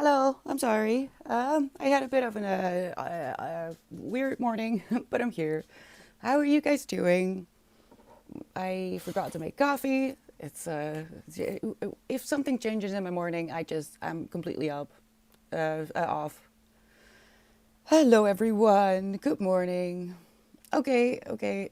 Hello, I'm sorry. I had a bit of a weird morning, but I'm here. How are you guys doing? I forgot to make coffee. If something changes in my morning, I'm completely off. Hello, everyone. Good morning. Okay, okay.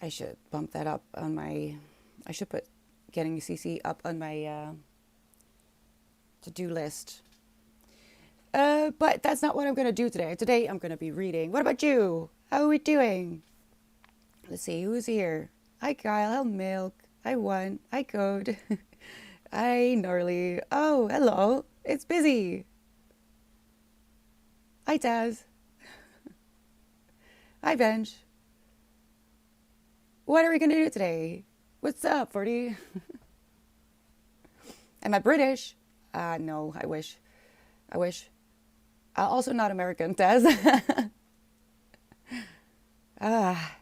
I should bump that up on my. I should put getting CC up on my to-do list. But that's not what I'm going to do today. Today I'm going to be reading. What about you? How are we doing? Let's see, who's here? Hi, Kyle. Hi, Milk. Hi, One. Hi, Code. Hi, Gnarly. Oh, hello. It's busy. Hi, Taz. Hi, Bench. What are we going to do today? What's up, 40? Am I British? No, I wish. I wish. Also not American, Taz. Ah.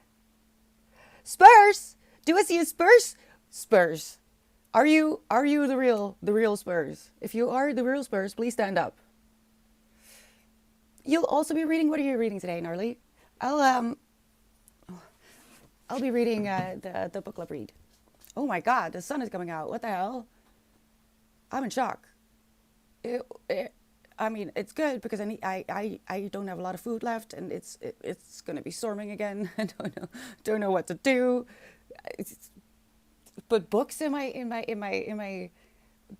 Spurs! Do I see a Spurs? Spurs. Are you the real Spurs? If you are the real Spurs, please stand up. You'll also be reading. What are you reading today, Gnarly? I'll um I'll be reading the book club read. Oh my God, the sun is coming out. What the hell? I'm in shock. It, I mean, it's good because I don't have a lot of food left, and it's gonna be storming again. I don't know what to do. It's, put books in my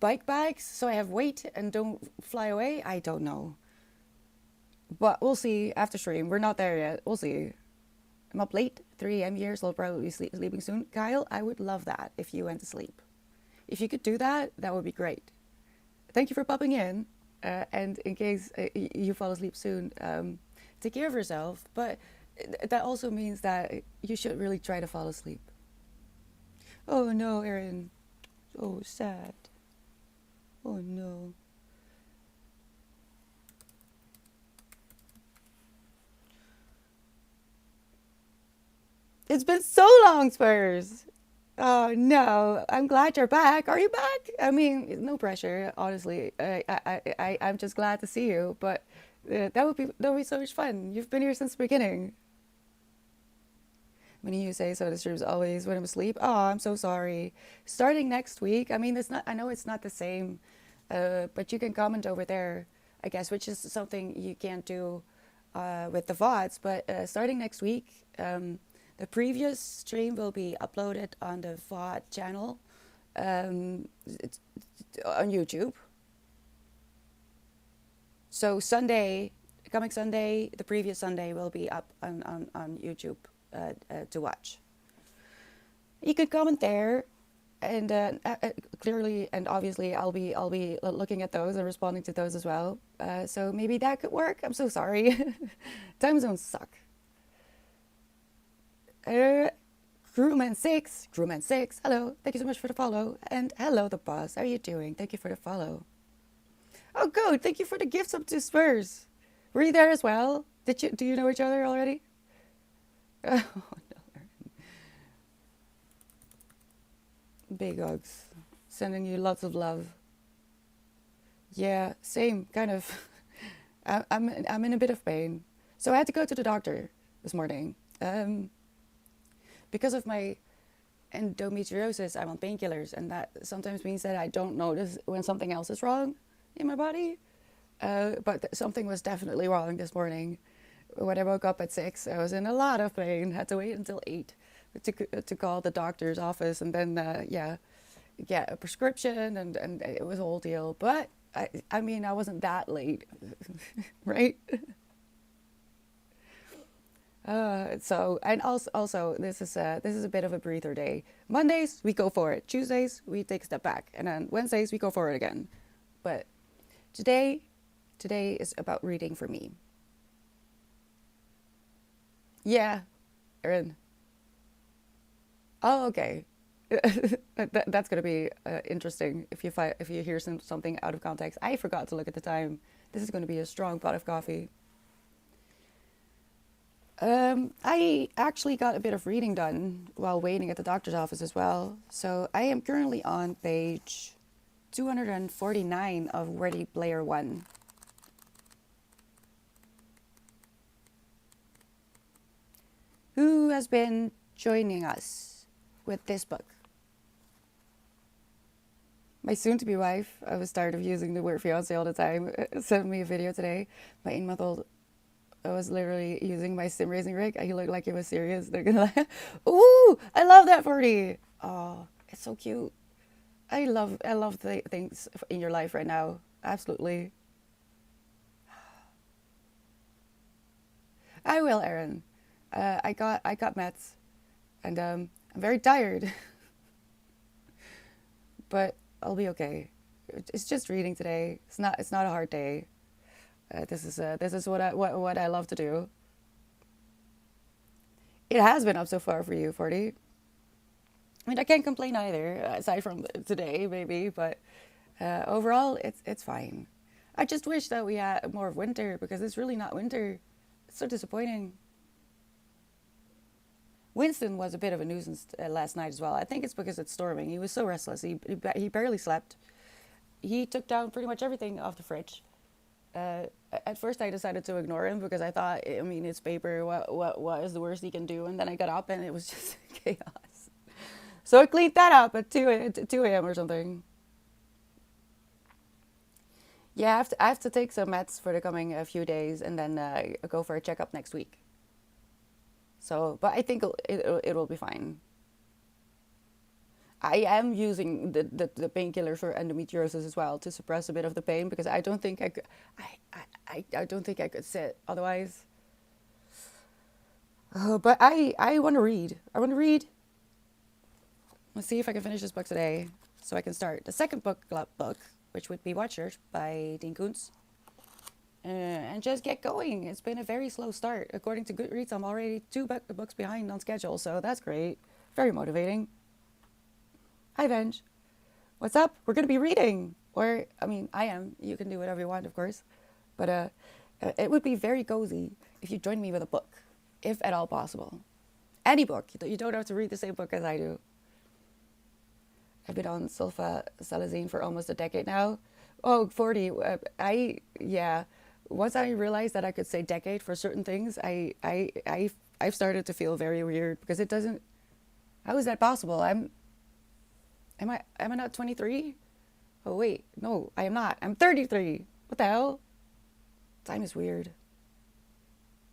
bike bags so I have weight and don't fly away. I don't know, but we'll see after stream. We're not there yet. We'll see. I'm up late, 3 a.m. here, so I'll probably be sleeping soon. Kyle, I would love that if you went to sleep. If you could do that, that would be great. Thank you for popping in. And in case you fall asleep soon, take care of yourself. But that also means that you should really try to fall asleep. Oh no, Erin. Oh, sad. Oh no. It's been so long, Spurs. Oh no, I'm glad you're back. Are you back? I mean, no pressure, honestly. I'm just glad to see you. But that would be so much fun. You've been here since the beginning. When you say so, the stream's always when I'm asleep. Oh, I'm so sorry. Starting next week. I mean, it's not. I know it's not the same, but you can comment over there, I guess, which is something you can't do with the VODs. But starting next week, the previous stream will be uploaded on the VOD channel it's on YouTube. So Sunday, coming Sunday, the previous Sunday will be up on YouTube to watch. You could comment there, and clearly and obviously I'll be looking at those and responding to those as well. So maybe that could work. I'm so sorry. Time zones suck. Uh, Crewman6, hello. Thank you so much for the follow. And hello, the boss. How are you doing? Thank you for the follow. Oh, good. Thank you for the gifts up to Spurs. Were you there as well? Do you know each other already? Oh, no. Big hugs. Sending you lots of love. Yeah, same, kind of. I'm in a bit of pain. So I had to go to the doctor this morning. Because of my endometriosis, I'm on painkillers, and that sometimes means that I don't notice when something else is wrong in my body. But something was definitely wrong this morning. When I woke up at 6, I was in a lot of pain. Had to wait until 8 to call the doctor's office, and then get a prescription, and it was a whole deal. But I mean, I wasn't that late, right? So and also this is a bit of a breather day. Mondays we go for it. Tuesdays we take a step back, and then Wednesdays we go for it again. But today is about reading for me. Yeah, Erin. Oh, okay. That's gonna be interesting if you hear something out of context. I forgot to look at the time. This is gonna be a strong pot of coffee. I actually got a bit of reading done while waiting at the doctor's office as well. So I am currently on page 249 of Ready Player One. Who has been joining us with this book? My soon-to-be wife, I was tired of using the word fiance all the time, sent me a video today. My 8-month-old was literally using my sim racing rig. He looked like he was serious. They're gonna like, ooh, I love that 40. Oh, it's so cute. I love the things in your life right now. Absolutely. I will, Erin. I got meds, and I'm very tired, but I'll be okay. It's just reading today. It's not a hard day. This is what I love to do. It has been up so far for you, 40. I mean, I can't complain either, aside from today maybe, but overall it's fine. I just wish that we had more of winter because it's really not winter. It's so disappointing. Winston was a bit of a nuisance last night as well. I think it's because it's storming. He was so restless. He barely slept. He took down pretty much everything off the fridge. At first I decided to ignore him because I thought, I mean, it's paper. What is the worst he can do? And then I got up and it was just chaos. So I cleaned that up at 2 a.m. or something. Yeah, I have to take some meds for the coming few days and then go for a checkup next week. So, but I think it will be fine. I am using the painkiller for endometriosis as well to suppress a bit of the pain because I don't think I could, I don't think I could sit otherwise. But I want to read. I want to read. Let's see if I can finish this book today so I can start the second book club book, which would be Watchers by Dean Koontz. And just get going. It's been a very slow start. According to Goodreads, I'm already 2 books behind on schedule, so that's great. Very motivating. Hi, Benj. What's up? We're going to be reading. Or, I mean, I am. You can do whatever you want, of course. But it would be very cozy if you joined me with a book, if at all possible. Any book. You don't have to read the same book as I do. I've been on sulfasalazine for almost a decade now. Oh, 40. Yeah. Once I realized that I could say decade for certain things, I've started to feel very weird because it doesn't. How is that possible? Am I not 23? Oh wait, no, I am not. I'm 33. What the hell? Time is weird.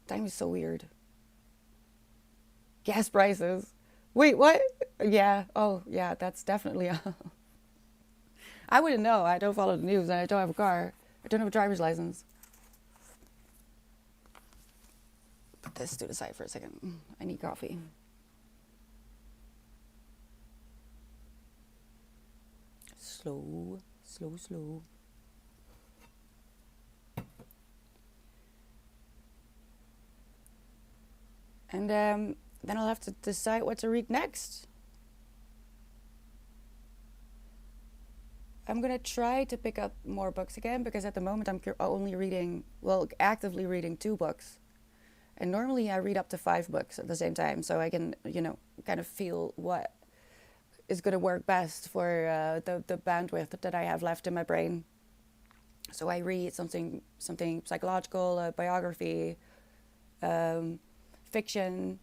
Time is so weird. Gas prices. Wait, what? Yeah. Oh, yeah. That's definitely. I wouldn't know. I don't follow the news, and I don't have a car. I don't have a driver's license. Put this to the side for a second. I need coffee. Slow, slow, slow. And then I'll have to decide what to read next. I'm going to try to pick up more books again because at the moment I'm only reading, well, actively reading 2 books. And normally I read up to 5 books at the same time, so I can, kind of feel what is going to work best for the bandwidth that I have left in my brain. So I read something psychological, biography, fiction,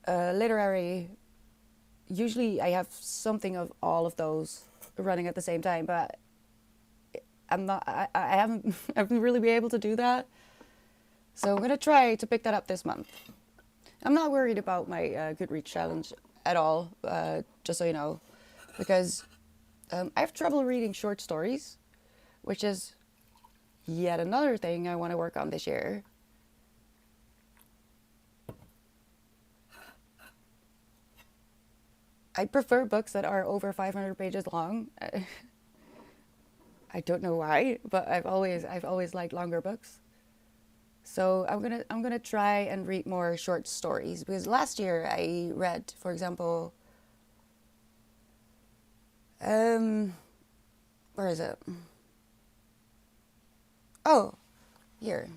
literary. Usually I have something of all of those running at the same time, but I haven't really been able to do that. So I'm going to try to pick that up this month. I'm not worried about my Goodreads challenge at all, just so you know, because I have trouble reading short stories, which is yet another thing I want to work on this year. I prefer books that are over 500 pages long. I don't know why, but I've always liked longer books. So I'm gonna try and read more short stories because last year I read, for example, where is it? Oh, here.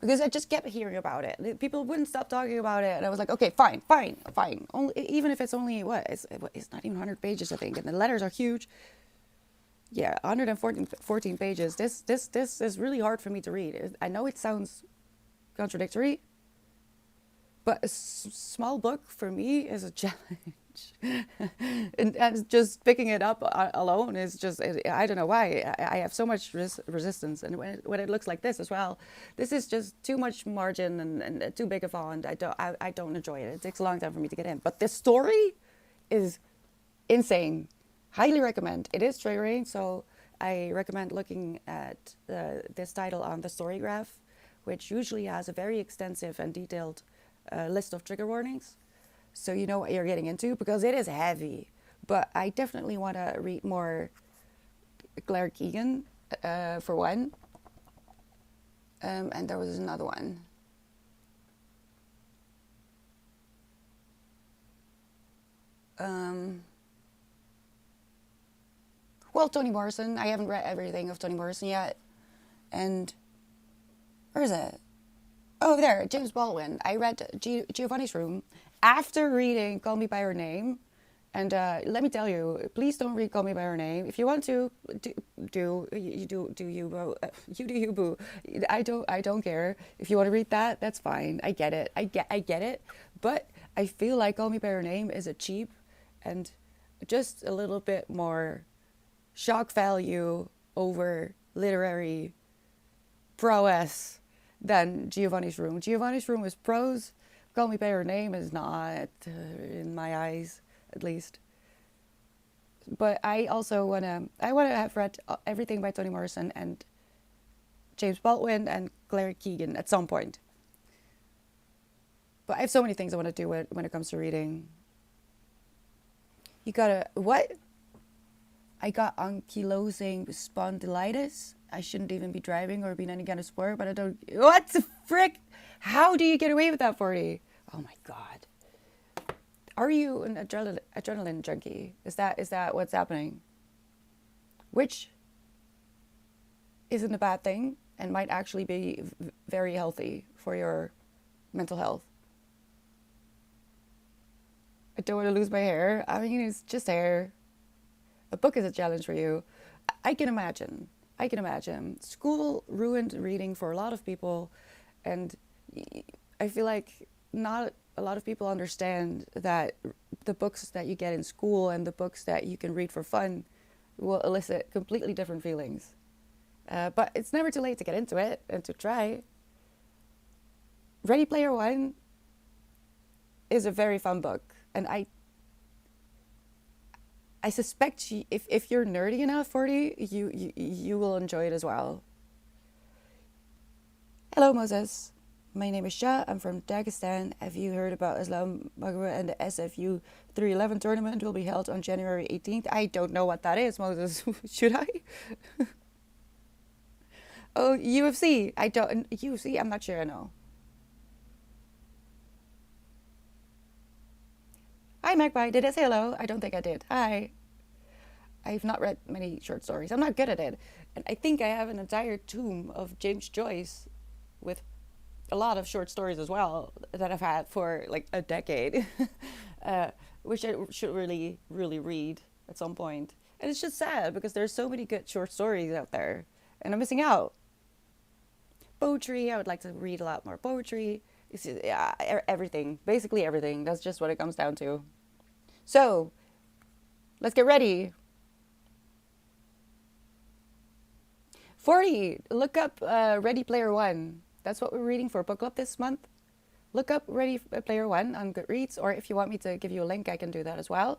because I just kept hearing about it. People wouldn't stop talking about it, and I was like, okay, fine, fine, fine. Only even if it's only it's not even 100 pages, I think, and the letters are huge. Yeah, 114 pages. This is really hard for me to read. I know it sounds contradictory, but a small book for me is a challenge. And just picking it up alone is just, I don't know why. I have so much resistance. And when it looks like this as well, this is just too much margin and too big a font. I don't enjoy it. It takes a long time for me to get in. But this story is insane. Highly recommend. It is triggering, so I recommend looking at this title on the story graph, which usually has a very extensive and detailed list of trigger warnings, so you know what you're getting into, because it is heavy. But I definitely want to read more Claire Keegan, for one. And there was another one. Well, Toni Morrison. I haven't read everything of Toni Morrison yet. And where is it? Oh, there, James Baldwin. I read Giovanni's Room after reading Call Me by Her Name. And let me tell you, please don't read Call Me by Her Name. If you want to, do you boo. You do you boo. I don't care. If you want to read that, that's fine. I get it. I get it. But I feel like Call Me by Her Name is a cheap and just a little bit more shock value over literary prowess than Giovanni's Room. Giovanni's Room is prose. Call Me by Her Name is not, in my eyes, at least. But I also want to have read everything by Toni Morrison and James Baldwin and Claire Keegan at some point. But I have so many things I want to do when it comes to reading. You gotta, what? I got ankylosing spondylitis. I shouldn't even be driving or being any kind of sport, but I don't. What the frick? How do you get away with that, 40? Oh my God. Are you an adrenaline junkie? Is that what's happening? Which isn't a bad thing and might actually be very healthy for your mental health. I don't want to lose my hair. I mean, it's just hair. A book is a challenge for you. I can imagine. School ruined reading for a lot of people, and I feel like not a lot of people understand that the books that you get in school and the books that you can read for fun will elicit completely different feelings. But it's never too late to get into it and to try. Ready Player One is a very fun book, and I suspect if you're nerdy enough, 40, you will enjoy it as well. Hello, Moses. My name is Shah. I'm from Dagestan. Have you heard about Islam Maghra and the SFU 311 tournament will be held on January 18th? I don't know what that is, Moses. Should I? Oh, UFC. UFC, I'm not sure I know. Hi, Magpie. Did I say hello? I don't think I did. Hi. I've not read many short stories. I'm not good at it. And I think I have an entire tome of James Joyce with a lot of short stories as well that I've had for like a decade, which I should really, really read at some point. And it's just sad because there's so many good short stories out there and I'm missing out. Poetry, I would like to read a lot more poetry. It's just, yeah, everything, basically everything. That's just what it comes down to. So, let's get ready. 40, look up Ready Player One. That's what we're reading for book club this month. Look up Ready Player One on Goodreads, or if you want me to give you a link, I can do that as well.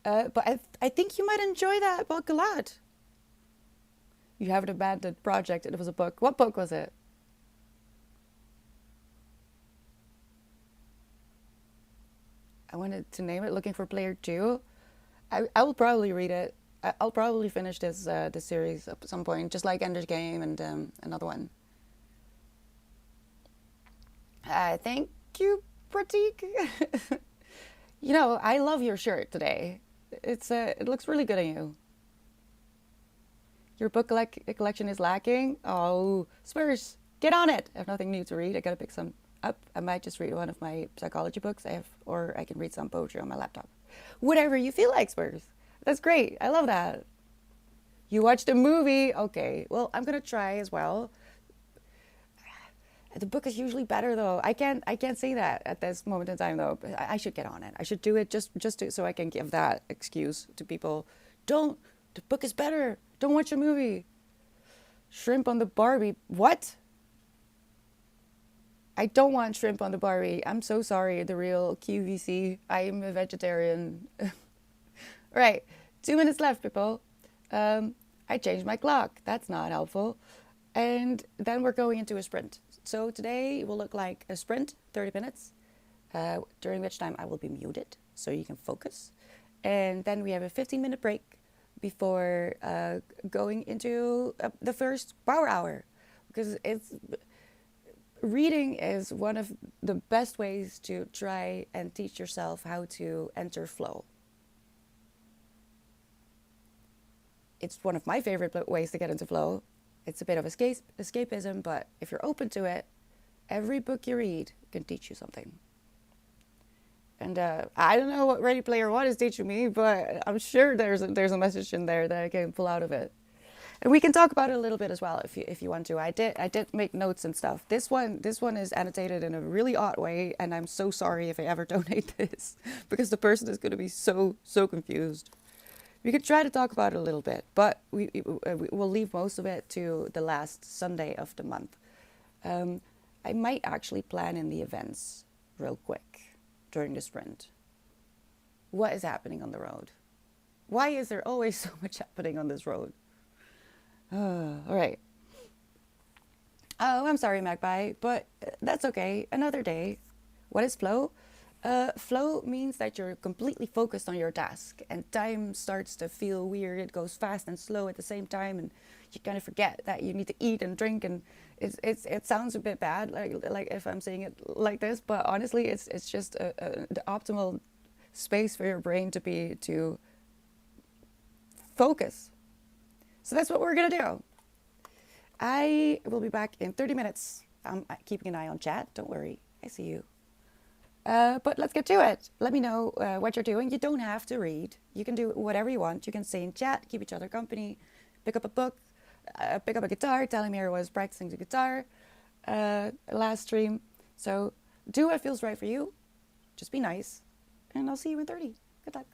But I think you might enjoy that book a lot. You have an abandoned project. It was a book. What book was it? I wanted to name it Looking for Player 2. I will probably read it. I'll probably finish this series at some point, just like Ender's Game and another one. Thank you, Pratik. You know, I love your shirt today. It looks really good on you. Your book collection is lacking. Oh, Spurs. Get on it. I have nothing new to read. I gotta pick some up. I might just read one of my psychology books I have, or I can read some poetry on my laptop. Whatever you feel like, Spurs. That's great. I love that. You watched a movie. Okay. Well, I'm gonna try as well. The book is usually better though. I can't say that at this moment in time though. But I should get on it. I should do it so I can give that excuse to people. Don't. The book is better. Don't watch a movie. Shrimp on the Barbie. What? I don't want shrimp on the Barbie. I'm so sorry, the real QVC. I am a vegetarian. Right, 2 minutes left, people. I changed my clock. That's not helpful. And then we're going into a sprint. So today will look like a sprint, 30 minutes, during which time I will be muted so you can focus. And then we have a 15-minute break before going into the first power hour, because reading is one of the best ways to try and teach yourself how to enter flow. It's one of my favorite ways to get into flow. It's a bit of escapism, but if you're open to it, every book you read can teach you something. And I don't know what Ready Player One is teaching me, but I'm sure there's a message in there that I can pull out of it. And we can talk about it a little bit as well if you want to. I did make notes and stuff. This one is annotated in a really odd way, and I'm so sorry if I ever donate this because the person is going to be so confused. We could try to talk about it a little bit, but we'll leave most of it to the last Sunday of the month. I might actually plan in the events real quick during the sprint. What is happening on the road? Why is there always so much happening on this road? All right. Oh, I'm sorry, Magpie, but that's okay. Another day. What is flow? Flow means that you're completely focused on your task and time starts to feel weird. It goes fast and slow at the same time, and you kind of forget that you need to eat and drink. And it sounds a bit bad, like if I'm saying it like this, but honestly, it's just the optimal space for your brain to focus. So that's what we're gonna do. I will be back in 30 minutes. I'm keeping an eye on chat. Don't worry, I see you. But let's get to it. Let me know what you're doing. You don't have to read. You can do whatever you want. You can stay in chat, keep each other company, pick up a book, pick up a guitar. Telling me I was practicing the guitar last stream. So do what feels right for you. Just be nice. And I'll see you in 30. Good luck.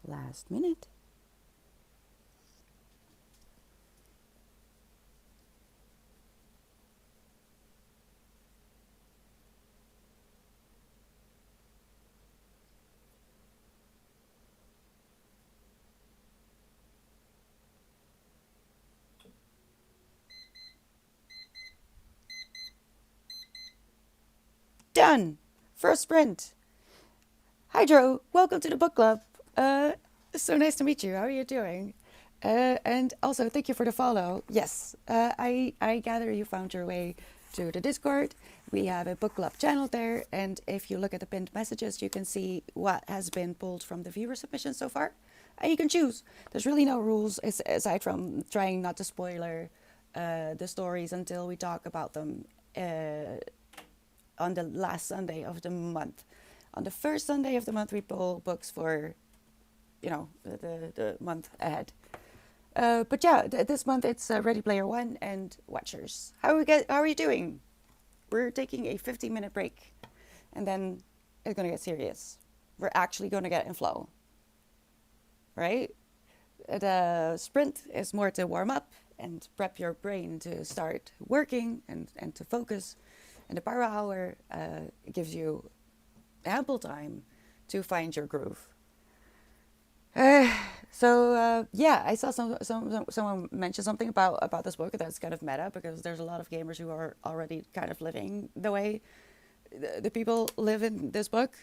last minute. Done. First sprint. Hydro, welcome to the book club. So nice to meet you. How are you doing? And also, thank you for the follow. Yes, I gather you found your way to the Discord. We have a book club channel there, and if you look at the pinned messages, you can see what has been pulled from the viewer submission so far. And you can choose. There's really no rules aside from trying not to spoiler the stories until we talk about them on the last Sunday of the month. On the first Sunday of the month, we pull books for, the month ahead. But yeah, this month it's Ready Player One and Watchers. How are you doing? We're taking a 15-minute break, and then it's gonna get serious. We're actually gonna get in flow, right? The sprint is more to warm up and prep your brain to start working and to focus. And the power hour gives you ample time to find your groove. Yeah, I saw someone mention something about this book that's kind of meta, because there's a lot of gamers who are already kind of living the way the people live in this book,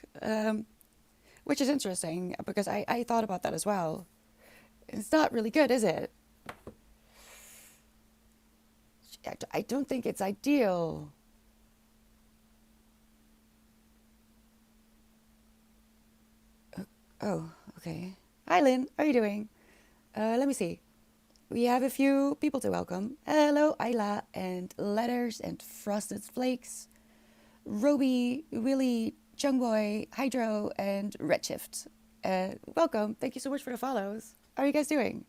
which is interesting because I thought about that as well. It's not really good, is it? I don't think it's ideal. Oh, okay. Hi, Lynn. How are you doing? Let me see. We have a few people to welcome. Hello, Ayla, and Letters, and Frosted Flakes, Roby, Willie, Chungboy, Hydro, and Redshift. Welcome. Thank you so much for the follows. How are you guys doing?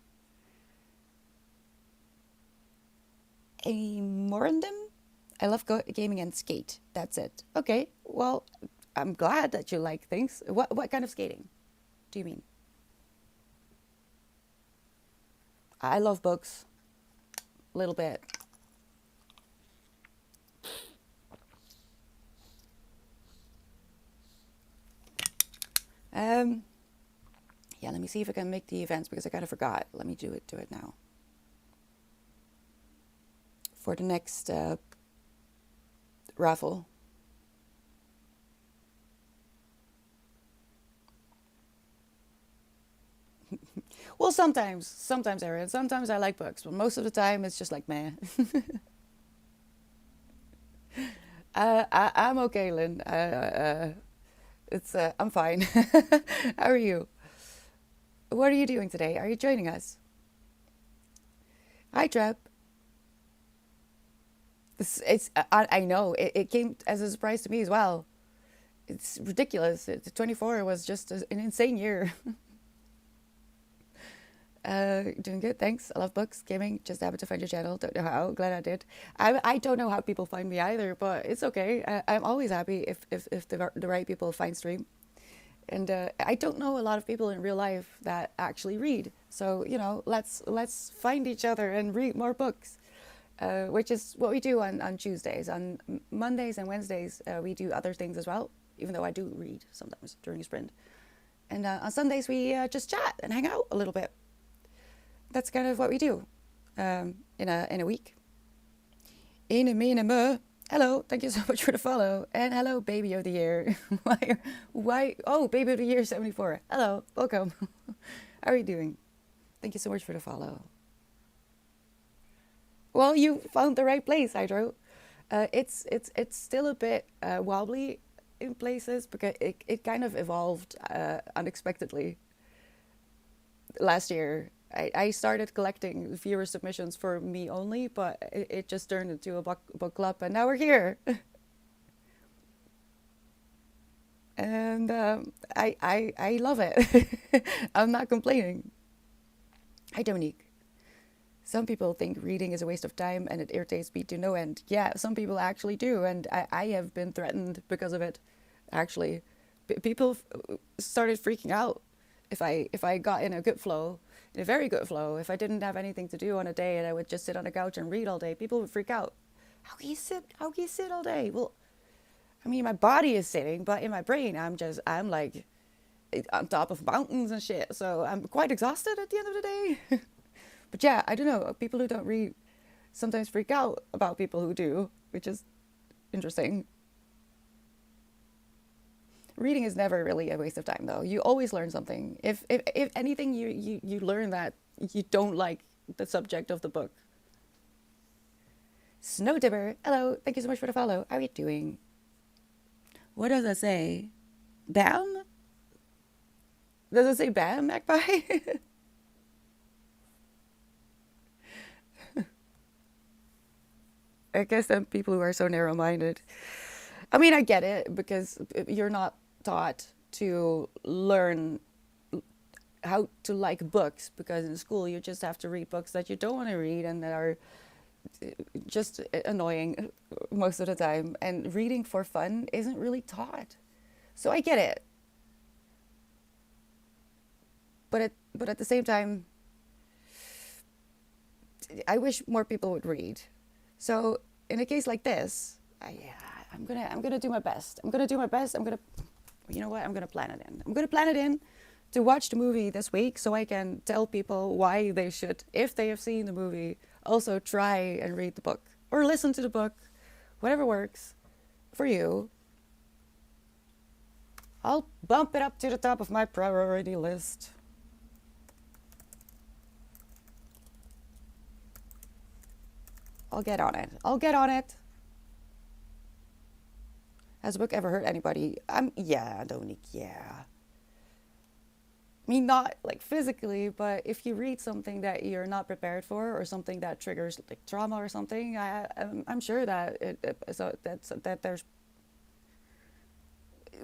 A Morandom? I love gaming and skate. That's it. Okay. Well, I'm glad that you like things. What kind of skating do you mean? I love books. A little bit. Yeah, let me see if I can make the events, because I kind of forgot. Let me do it now. For the next raffle. Well, sometimes, Aaron. Sometimes I like books, but most of the time it's just like, meh. I'm okay, Lynn. I'm fine. How are you? What are you doing today? Are you joining us? Hi, Trap. I know it came as a surprise to me as well. It's ridiculous. 24 was just an insane year. Doing good, thanks. I love books, gaming. Just happened to find your channel. Don't know how. Glad I did. I don't know how people find me either, but it's okay. I'm always happy if the right people find stream. And I don't know a lot of people in real life that actually read. So let's find each other and read more books, which is what we do on Tuesdays. On Mondays and Wednesdays, we do other things as well. Even though I do read sometimes during a sprint. And on Sundays we just chat and hang out a little bit. That's kind of what we do in a week. Hello, thank you so much for the follow. And hello, baby of the year. Why? Oh, baby of the year 74. Hello, welcome. How are you doing? Thank you so much for the follow. Well, you found the right place, Hydro. It's still a bit wobbly in places, because it kind of evolved unexpectedly last year. I started collecting viewer submissions for me only, but it just turned into a book club, and now we're here. And I love it. I'm not complaining. Hi, Dominique. Some people think reading is a waste of time and it irritates me to no end. Yeah, some people actually do, and I have been threatened because of it, actually. People started freaking out If I got in a good flow, in a very good flow, if I didn't have anything to do on a day and I would just sit on the couch and read all day, people would freak out. How can you sit all day? Well, I mean, my body is sitting, but in my brain, I'm like on top of mountains and shit. So I'm quite exhausted at the end of the day. But yeah, I don't know. People who don't read sometimes freak out about people who do, which is interesting. Reading is never really a waste of time, though. You always learn something. If anything, you learn that you don't like the subject of the book. Snow Dipper, hello. Thank you so much for the follow. How are you doing? What does it say? Bam? Does it say bam, Magpie? I guess then people who are so narrow-minded. I mean, I get it because you're not taught to learn how to like books, because in school you just have to read books that you don't want to read and that are just annoying most of the time. And reading for fun isn't really taught. So I get it. But at the same time, I wish more people would read. So in a case like this, I'm gonna do my best. You know what? I'm gonna plan it in. I'm gonna plan it in to watch the movie this week, so I can tell people why they should, if they have seen the movie, also try and read the book or listen to the book, whatever works for you. I'll bump it up to the top of my priority list. I'll get on it. Has a book ever hurt anybody? Yeah, Dominique, yeah. I mean, not like physically, but if you read something that you're not prepared for, or something that triggers like trauma or something, I'm sure that that there's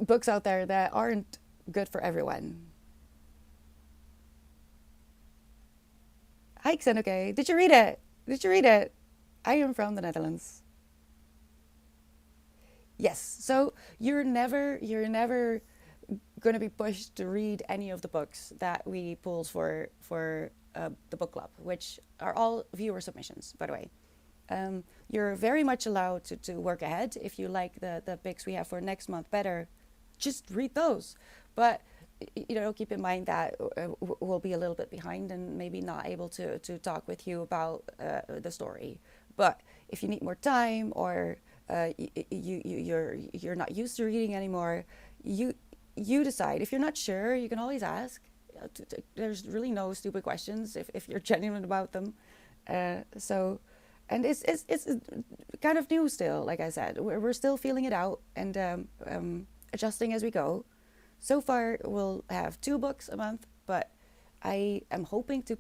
books out there that aren't good for everyone. Hi, Xenoke. Did you read it? I am from the Netherlands. Yes, so you're never going to be pushed to read any of the books that we pulled for the book club, which are all viewer submissions, by the way. You're very much allowed to work ahead. If you like the picks we have for next month better, just read those. But keep in mind that we'll be a little bit behind and maybe not able to talk with you about the story. But if you need more time, or you're not used to reading anymore, you decide. If you're not sure, you can always ask. There's really no stupid questions if you're genuine about them. And it's kind of new still. Like I said, we're still feeling it out and adjusting as we go. So far, we'll have 2 books a month, but I am hoping to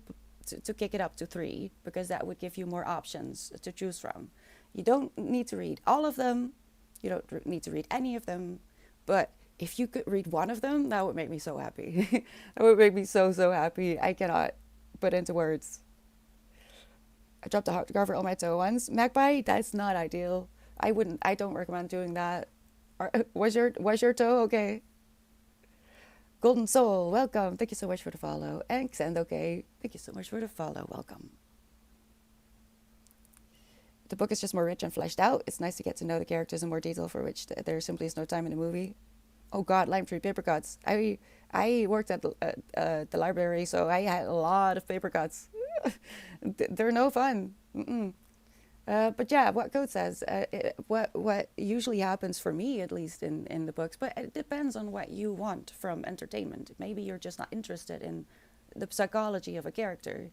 kick it up to 3, because that would give you more options to choose from. You don't need to read all of them. You don't need to read any of them. But if you could read one of them, that would make me so happy. That would make me so happy. I cannot put into words. I dropped a hardcover on my toe once. Magpie, that's not ideal. I don't recommend doing that. Was your toe okay? Golden Soul, welcome. Thank you so much for the follow. And Xandoke, thank you so much for the follow. Welcome. The book is just more rich and fleshed out. It's nice to get to know the characters in more detail, for which there simply is no time in the movie. Oh God, lime tree paper cuts. I worked at the library, so I had a lot of paper cuts. They're no fun. But yeah, what Code says, what usually happens for me, at least in the books, but it depends on what you want from entertainment. Maybe you're just not interested in the psychology of a character.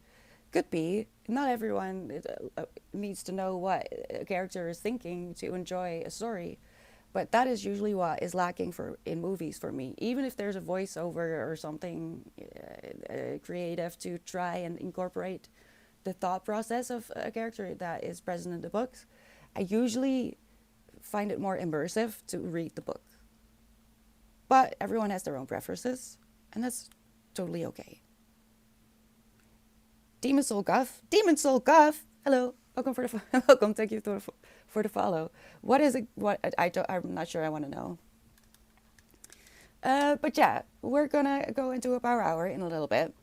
Could be. Not everyone needs to know what a character is thinking to enjoy a story. But that is usually what is lacking in movies for me. Even if there's a voiceover or something creative to try and incorporate the thought process of a character that is present in the books, I usually find it more immersive to read the book. But everyone has their own preferences, and that's totally okay. Demon Soul Guff, hello, welcome welcome. Thank you for the follow. What is it? I'm not sure. I want to know. But yeah, we're gonna go into a power hour in a little bit.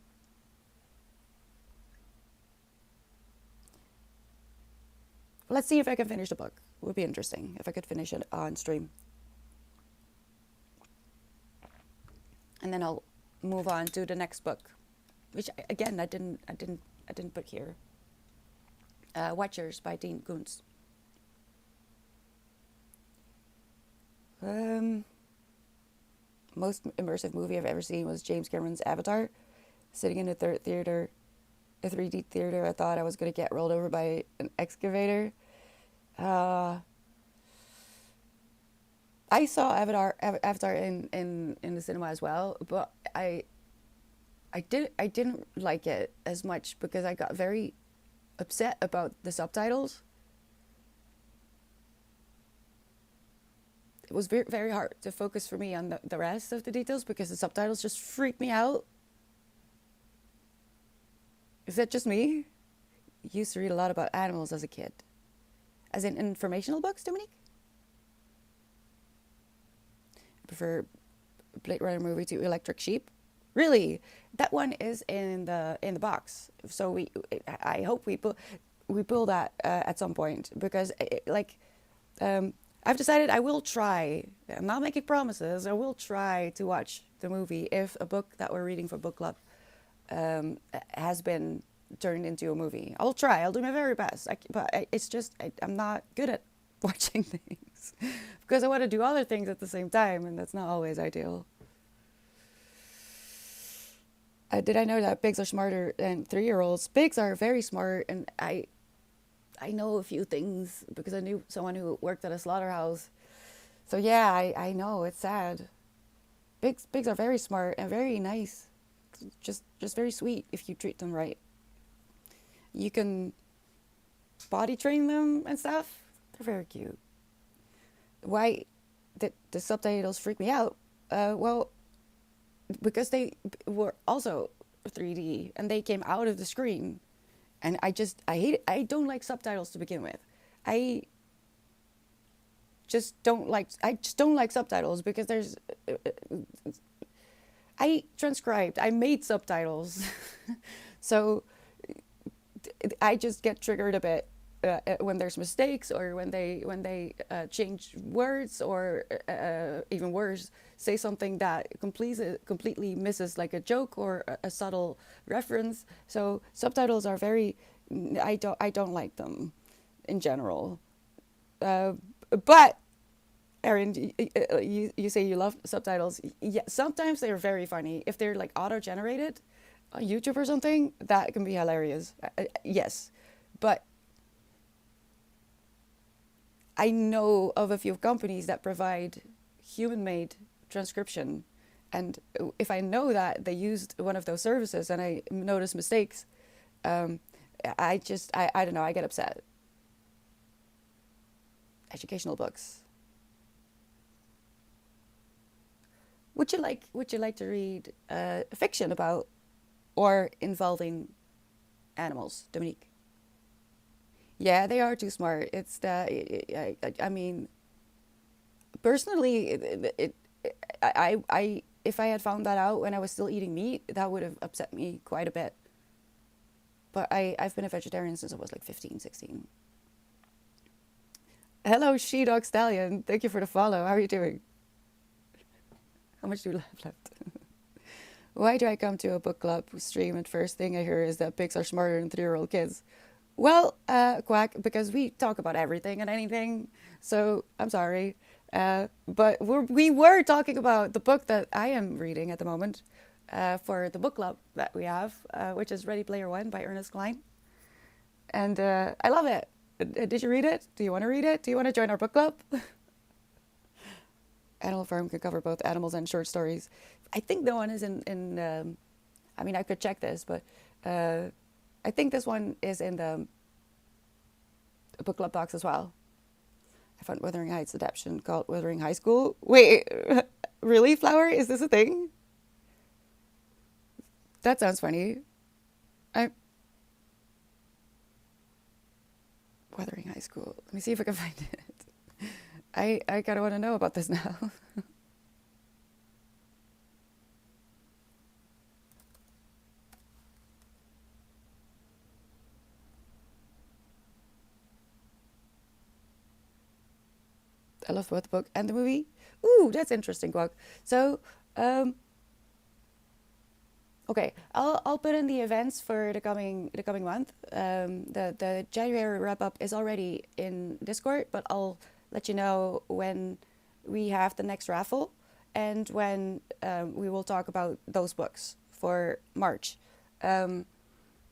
Let's see if I can finish the book. It would be interesting if I could finish it on stream. And then I'll move on to the next book, which again I didn't put here. Watchers by Dean Koontz. Most immersive movie I've ever seen was James Cameron's Avatar. Sitting in a 3D theater, I thought I was gonna get rolled over by an excavator. Uh, I saw Avatar in the cinema as well, but I didn't like it as much because I got very upset about the subtitles. It was very, very hard to focus for me on the rest of the details because the subtitles just freaked me out. Is that just me? I used to read a lot about animals as a kid. As in informational books, Dominique? I prefer Blade Runner movie to Electric Sheep. Really? That one is in the box. So I hope we pull that at some point because I've decided I will try. I'm not making promises. I will try to watch the movie if a book that we're reading for book club has been turned into a movie. I'll try. I'll do my very best. It's just I'm not good at watching things because I want to do other things at the same time, and that's not always ideal. Did I know that pigs are smarter than 3-year-olds? Pigs are very smart, and I know a few things because I knew someone who worked at a slaughterhouse. So yeah, I know it's sad. Pigs are very smart and very nice, just very sweet if you treat them right. You can body train them and stuff. They're very cute. Why the subtitles freak me out? Well, because they were also 3D and they came out of the screen, and I hate it. I don't like subtitles to begin with. I just don't like subtitles because I made subtitles. So I just get triggered a bit when there's mistakes or when they change words or even worse, say something that completely misses like a joke or a subtle reference. So subtitles are very, I don't like them in general. But Erin, you say you love subtitles. Yeah, sometimes they're very funny if they're like auto generated on YouTube or something. That can be hilarious. Yes, but I know of a few companies that provide human-made transcription, and if I know that they used one of those services and I notice mistakes, um, I don't know. I get upset. Educational books. Would you like to read fiction about or involving animals, Dominique? Yeah, they are too smart. It's I mean, personally, if I had found that out when I was still eating meat, that would have upset me quite a bit. But I've been a vegetarian since I was like 15, 16. Hello, She Dog Stallion. Thank you for the follow. How are you doing? How much do you have left? Why do I come to a book club stream and first thing I hear is that pigs are smarter than 3-year-old kids? Well, Quack, because we talk about everything and anything, so I'm sorry. But we were talking about the book that I am reading at the moment for the book club that we have, which is Ready Player One by Ernest Cline. And I love it. Did you read it? Do you want to read it? Do you want to join our book club? Animal Farm can cover both animals and short stories. I think the one is in I mean, I could check this, but I think this one is in the book club box as well. I found Wuthering Heights adaptation called Wuthering High School. Wait, really, Flower? Is this a thing? That sounds funny. I Wuthering High School. Let me see if I can find it. I kind of want to know about this now. I love both the book and the movie. Ooh, that's interesting, Guac. So, um, okay, I'll put in the events for the coming month. The January wrap up is already in Discord, but I'll let you know when we have the next raffle and when we will talk about those books for March. Um,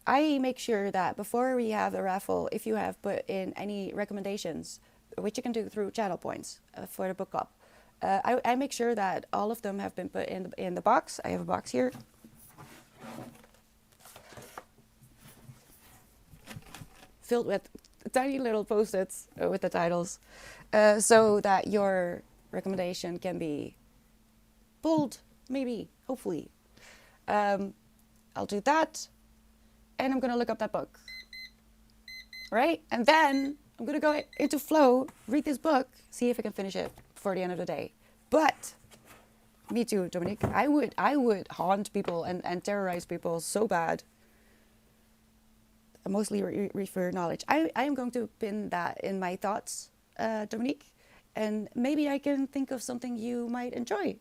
I make sure that before we have the raffle, if you have put in any recommendations, which you can do through channel points for the book club, I make sure that all of them have been put in the box. I have a box here filled with tiny little post-its with the titles, so that your recommendation can be pulled, maybe, hopefully. Um, I'll do that, and I'm gonna look up that book, right? And then I'm gonna go into flow, read this book, see if I can finish it before the end of the day. But me too, Dominique. I would haunt people and terrorize people so bad. Mostly refer knowledge. I am going to pin that in my thoughts, Dominique, and maybe I can think of something you might enjoy,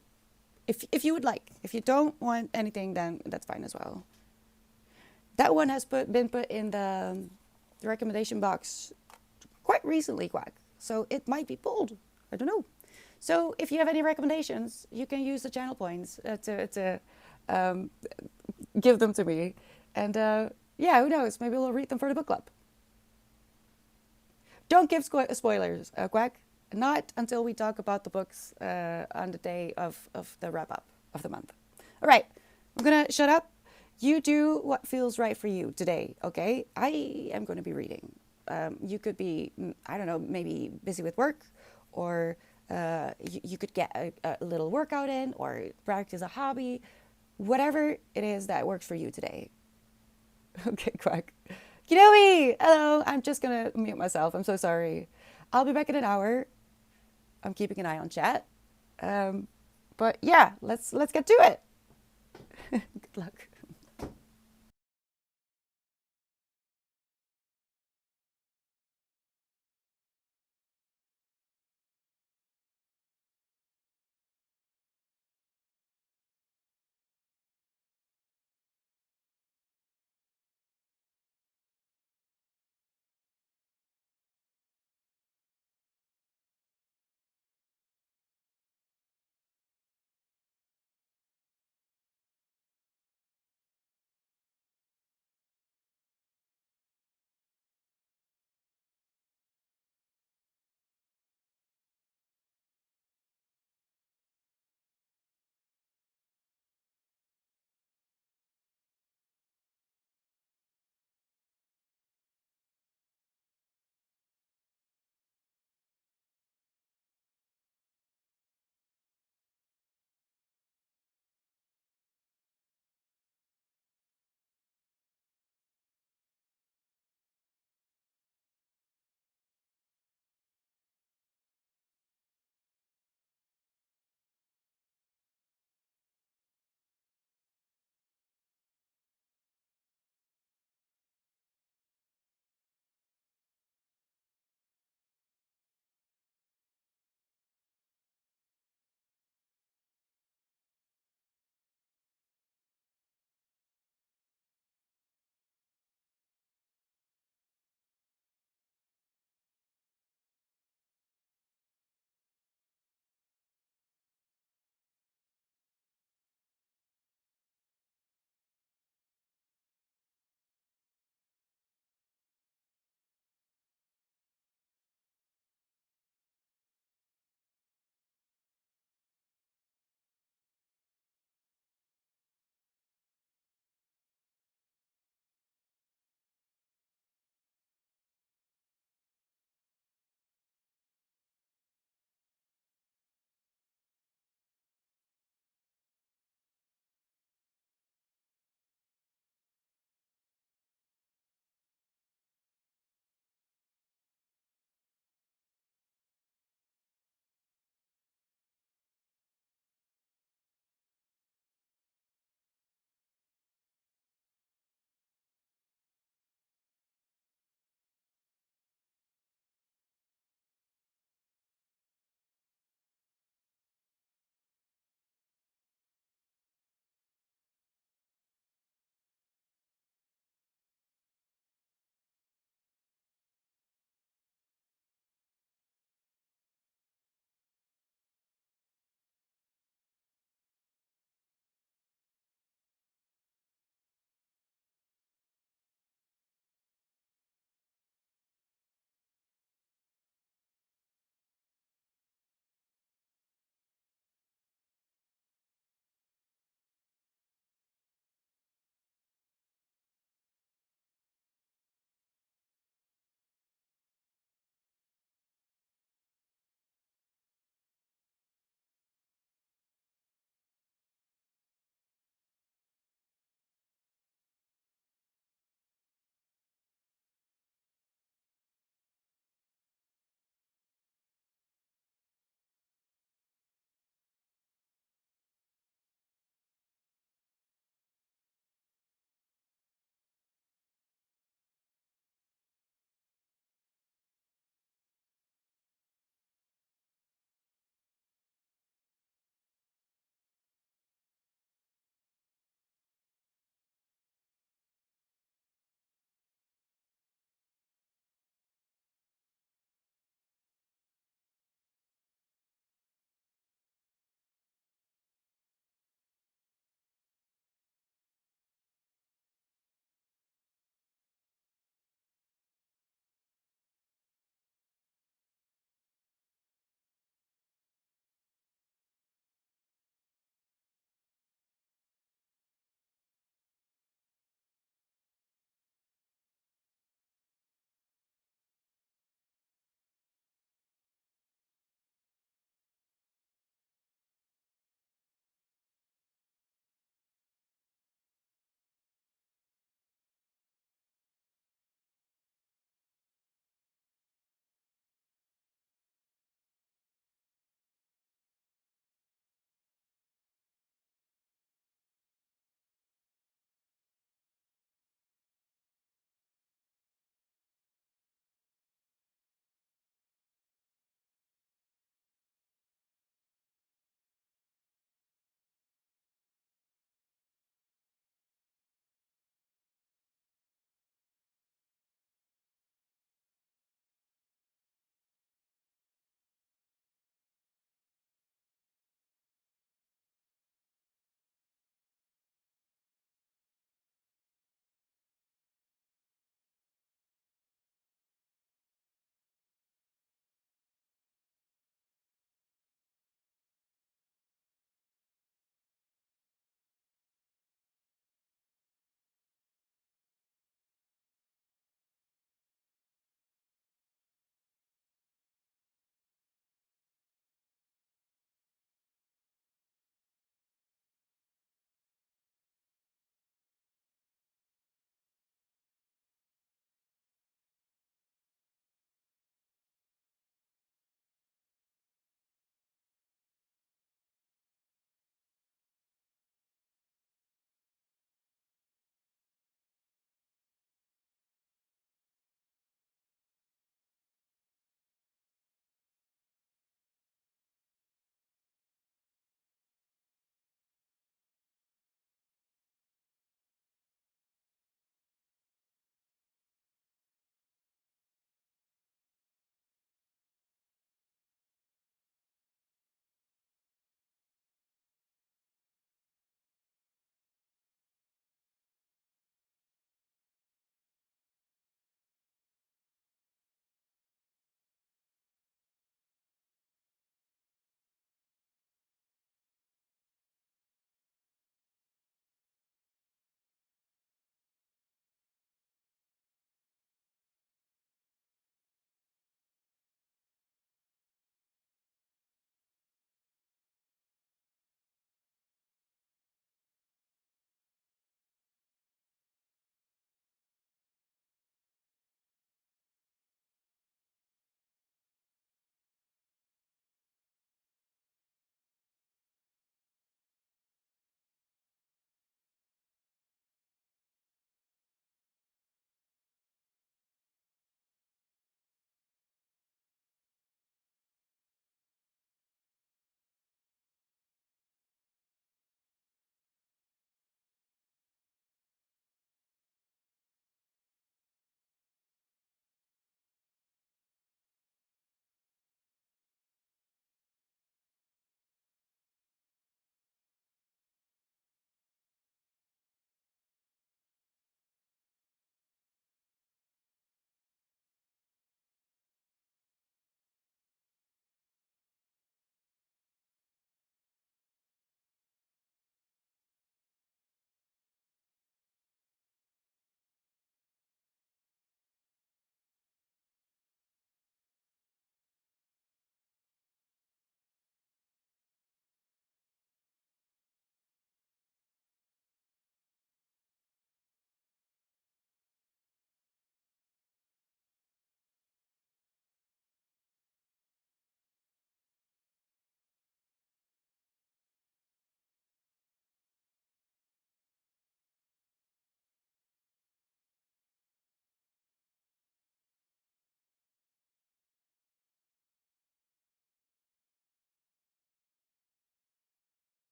if you would like. If you don't want anything, then that's fine as well. That one has been put in the recommendation box quite recently, Quack. So it might be pulled. I don't know. So if you have any recommendations, you can use the channel points to um, give them to me, and yeah, who knows? Maybe we'll read them for the book club. Don't give spoilers, Quack. Not until we talk about the books on the day of the wrap up of the month. All right, I'm gonna shut up. You do what feels right for you today, okay? I am going to be reading. You could be, I don't know, maybe busy with work, or you could get a little workout in, or practice a hobby, whatever it is that works for you today. Okay, Quack. Kinomi! Hello! I'm just gonna mute myself. I'm so sorry. I'll be back in an hour. I'm keeping an eye on chat. Um, but yeah, let's get to it. Good luck.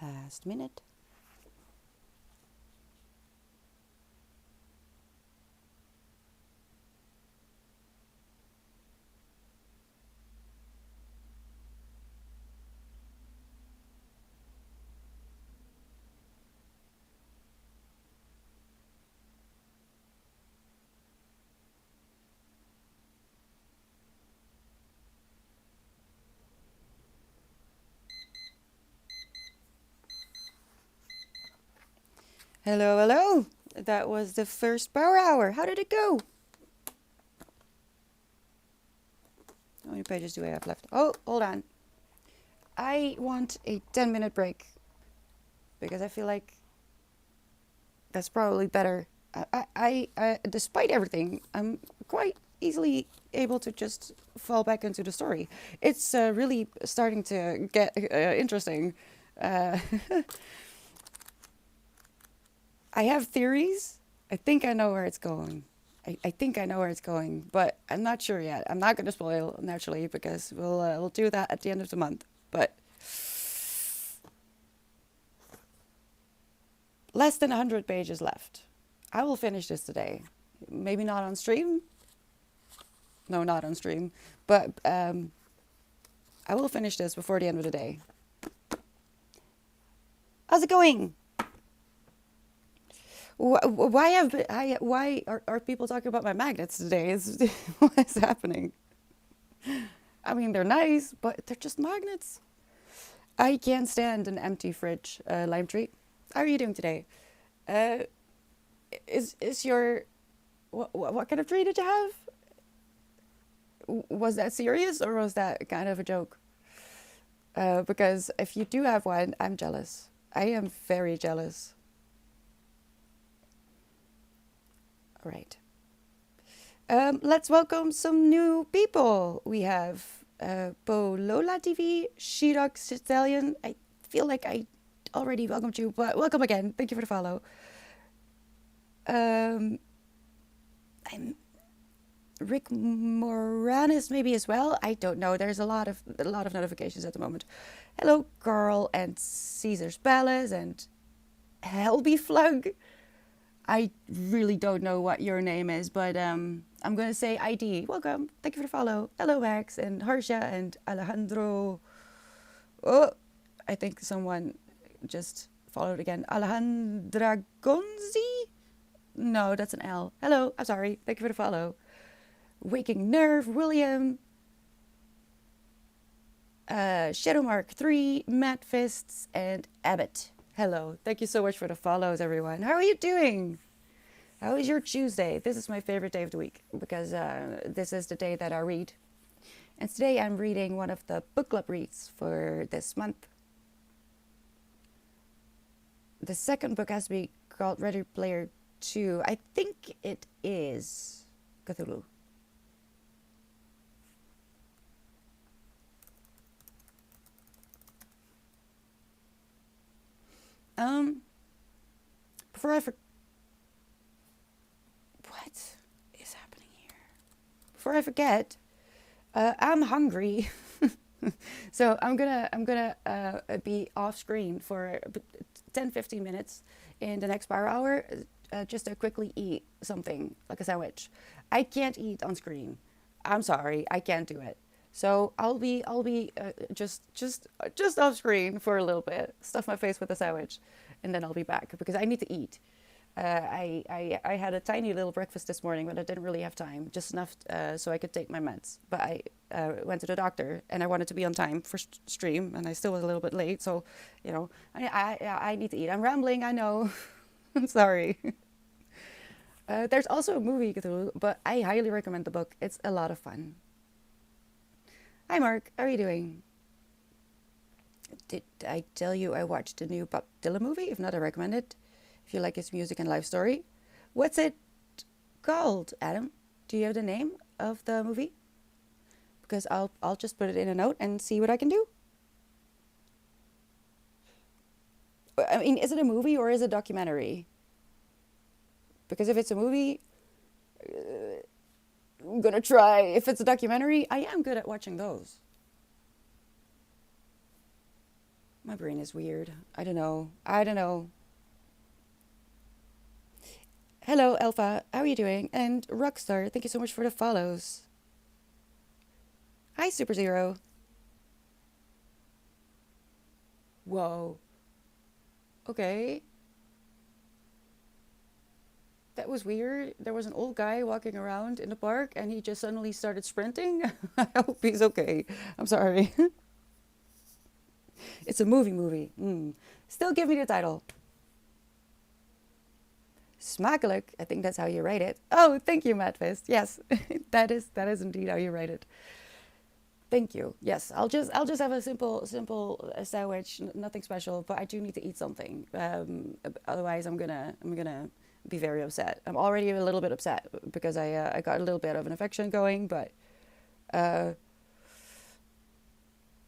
Last minute. Hello, hello. That was the first power hour. How did it go? How many pages do I have left? Oh, hold on. I want a 10-minute break because I feel like that's probably better. Despite everything, I'm quite easily able to just fall back into the story. It's really starting to get interesting. Uh, I have theories. I think I know where it's going. I think I know where it's going, but I'm not sure yet. I'm not going to spoil, naturally, because we'll do that at the end of the month. But less than 100 pages left. I will finish this today. Maybe not on stream. No, not on stream. But I will finish this before the end of the day. How's it going? Why are people talking about my magnets today? What is happening? I mean, they're nice, but they're just magnets. I can't stand an empty fridge, Lime Tree. How are you doing today? Is your what kind of tree did you have? Was that serious or was that kind of a joke? Because if you do have one, I'm jealous. I am very jealous. All right. Let's welcome some new people. We have Lola TV, She-Dog Stallion. I feel like I already welcomed you, but welcome again. Thank you for the follow. I'm Rick Moranis maybe as well. I don't know. There's a lot of notifications at the moment. Hello, Carl and Caesar's Palace and Helby Flug. I really don't know what your name is, but I'm going to say ID. Welcome. Thank you for the follow. Hello, Max and Harsha and Alejandro. Oh, I think someone just followed again. Alejandra Gonzi? No, that's an L. Hello. I'm sorry. Thank you for the follow. Waking Nerve, William. Shadowmark 3, Matt Fists, and Abbott. Hello. Thank you so much for the follows, everyone. How are you doing? How is your Tuesday? This is my favorite day of the week because this is the day that I read. And today I'm reading one of the book club reads for this month. The second book has to be called Ready Player 2. I think it is Cthulhu. Before I forget, what is happening here? Before I forget, I'm hungry, so I'm gonna be off screen for 10-15 minutes in the next power hour, just to quickly eat something like a sandwich. I can't eat on screen. I'm sorry, I can't do it. So I'll be just off screen for a little bit, stuff my face with a sandwich, and then I'll be back because I need to eat. I had a tiny little breakfast this morning, but I didn't really have time, just enough so I could take my meds. But I went to the doctor, and I wanted to be on time for stream, and I still was a little bit late. So, you know, I need to eat. I'm rambling, I know. I'm sorry. There's also a movie, Cthulhu, but I highly recommend the book. It's a lot of fun. Hi, Mark. How are you doing? Did I tell you I watched the new Bob Dylan movie? If not, I recommend it. If you like his music and life story. What's it called, Adam? Do you have the name of the movie? Because I'll just put it in a note and see what I can do. I mean, is it a movie or is it a documentary? Because if it's a movie, I'm gonna try. If it's a documentary, I am good at watching those. My brain is weird. I don't know. I don't know. Hello, Alpha. How are you doing? And Rockstar, thank you so much for the follows. Hi, Super Zero. Whoa. Okay. That was weird. There was an old guy walking around in the park and he just suddenly started sprinting. I hope he's okay. I'm sorry. It's a movie. Still give me the title. Smakelijk. I think that's how you write it. Oh, thank you, Madfist. Yes, that is indeed how you write it. Thank you. Yes, I'll just have a simple sandwich, nothing special. But I do need to eat something. Otherwise, I'm gonna be very upset. I'm already a little bit upset because I got a little bit of an infection going. But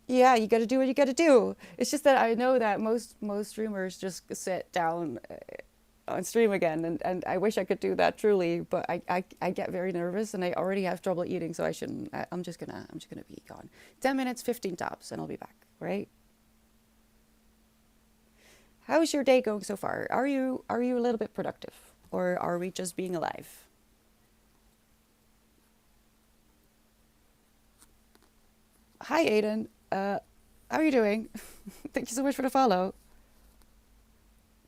yeah, you got to do what you got to do. It's just that I know that most streamers just sit down on stream again, and I wish I could do that truly, but I get very nervous and I already have trouble eating, so I shouldn't. I'm just gonna be gone. 10 minutes, 15 tops, and I'll be back. Right? How's your day going so far? Are you a little bit productive, or are we just being alive? Hi, Aiden. How are you doing? Thank you so much for the follow.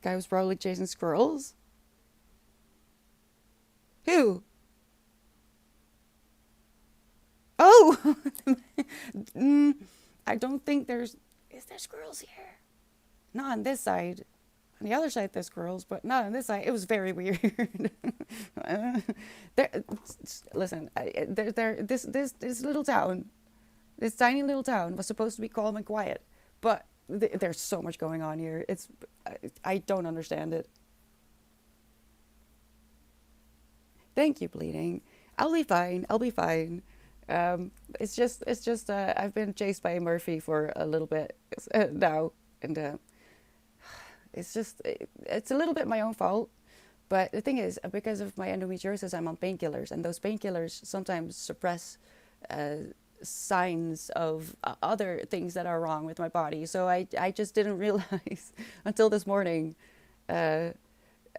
Guy was probably chasing squirrels. Who? Oh! I don't think there's... Is there squirrels here? Not on this side. On the other side there's squirrels, but not on this side. It was very weird. there, listen, this little town, this tiny little town was supposed to be calm and quiet, but there's so much going on here. I don't understand it. Thank you, bleeding. I'll be fine. I'll be fine. It's just I've been chased by Murphy for a little bit now, and it's a little bit my own fault. But the thing is, because of my endometriosis, I'm on painkillers, and those painkillers sometimes suppress uh, signs of other things that are wrong with my body. So I just didn't realize until this morning, uh,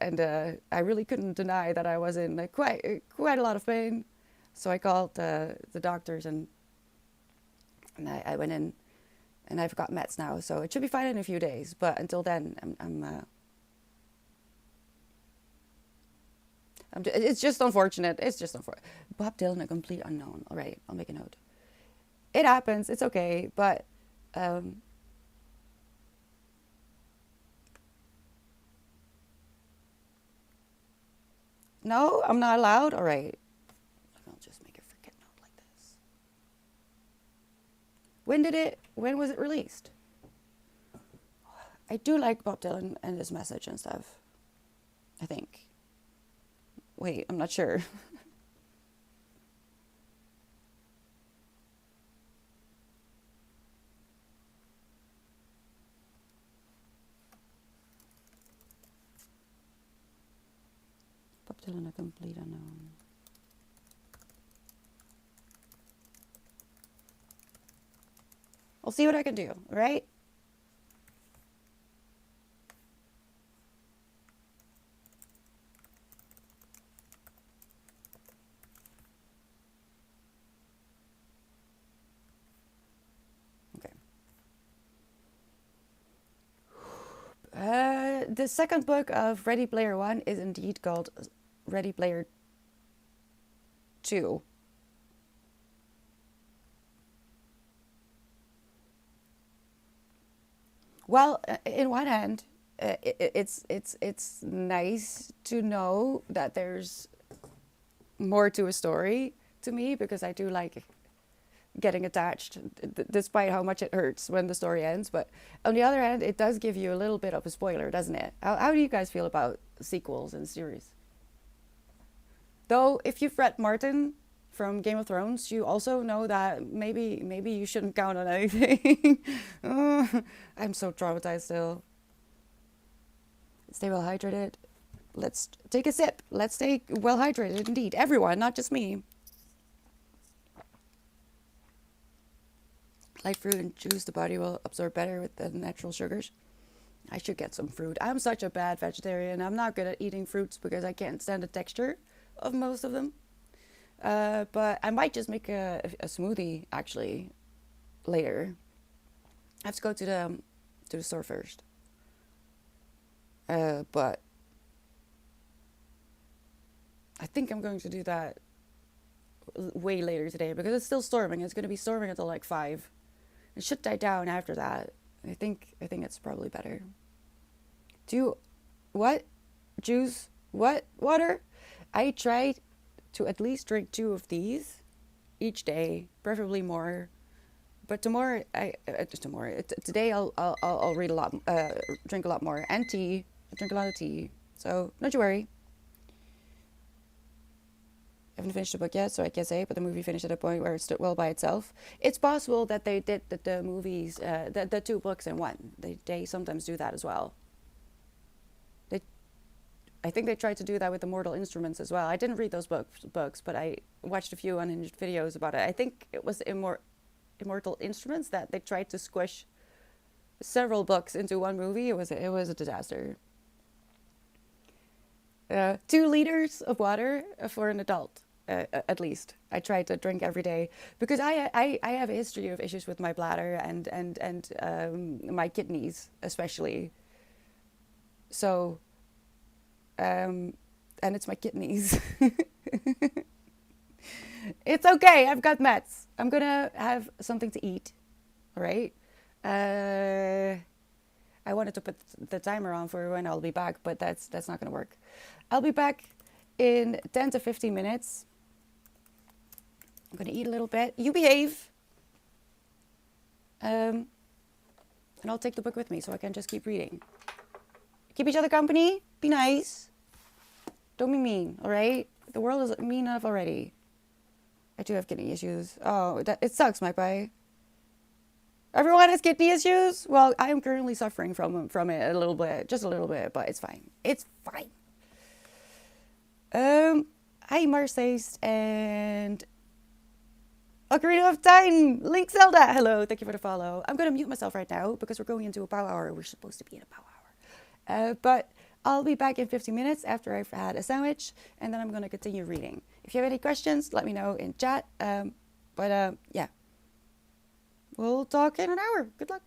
and I really couldn't deny that I was in quite a lot of pain. So I called the doctors, and I went in, and I've got meds now, so it should be fine in a few days. But until then, it's just unfortunate. It's just unfortunate. Bob Dylan, a complete unknown. All right, I'll make a note. It happens. It's okay. But no, I'm not allowed. All right. I'll just make a freaking note like this. When was it released? I do like Bob Dylan and his message and stuff. I think. Wait, I'm not sure. Bob Dylan, a complete unknown. I'll see what I can do, all right? Okay. The second book of Ready Player One is indeed called Ready Player Two. Well, in one hand, it's nice to know that there's more to a story to me, because I do like getting attached, despite how much it hurts when the story ends. But on the other hand, it does give you a little bit of a spoiler, doesn't it? How do you guys feel about sequels and series? Though, if you've read Martin from Game of Thrones, you also know that maybe you shouldn't count on anything. I'm so traumatized still. Stay well hydrated. Let's take a sip. Let's stay well hydrated indeed. Everyone, not just me. Light fruit and juice, the body will absorb better with the natural sugars. I should get some fruit. I'm such a bad vegetarian. I'm not good at eating fruits because I can't stand the texture of most of them. But I might just make a smoothie actually later. I have to go to the store first. But I think I'm going to do that way later today because it's still storming. It's going to be storming until like 5. It should die down after that. I think it's probably better. Do what? Juice? What? Water? I tried to at least drink 2 of these each day, preferably more. But tomorrow, today I'll read a lot, drink a lot more, and tea. I drink a lot of tea, so don't you worry. I haven't finished the book yet, so I can't say. But the movie finished at a point where it stood well by itself. It's possible that they did the movies, the 2 books in one. They sometimes do that as well. They, I think they tried to do that with the Mortal Instruments as well. I didn't read those books, but I watched a few unhinged videos about it. I think it was Immortal Instruments that they tried to squish several books into one movie. It was a disaster. 2 liters of water for an adult, at least. I try to drink every day because I have a history of issues with my bladder and my kidneys especially. So and it's my kidneys. It's okay. I've got meds. I'm gonna have something to eat. All right. I wanted to put the timer on for when I'll be back, but that's not gonna work. I'll be back in 10 to 15 minutes. I'm gonna eat a little bit. You behave. And I'll take the book with me so I can just keep reading. Keep each other company. Be nice. Don't be mean. All right. The world is mean enough already. I do have kidney issues. Oh, it sucks, Magpie. Everyone has kidney issues? Well, I am currently suffering from it a little bit. Just a little bit, but it's fine. It's fine. Hi, Marseille and Ocarina of Time. Link Zelda. Hello, thank you for the follow. I'm going to mute myself right now because we're going into a pow hour. We're supposed to be in a pow hour. But I'll be back in 15 minutes after I've had a sandwich, and then I'm going to continue reading. If you have any questions, let me know in chat. Yeah. We'll talk in an hour. Good luck.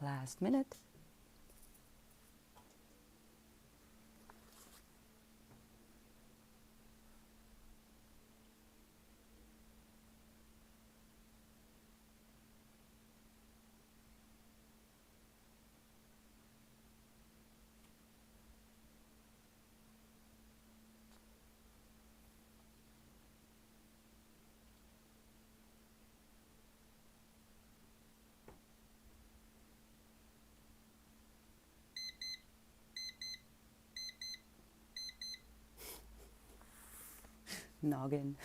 Last minute. Noggin.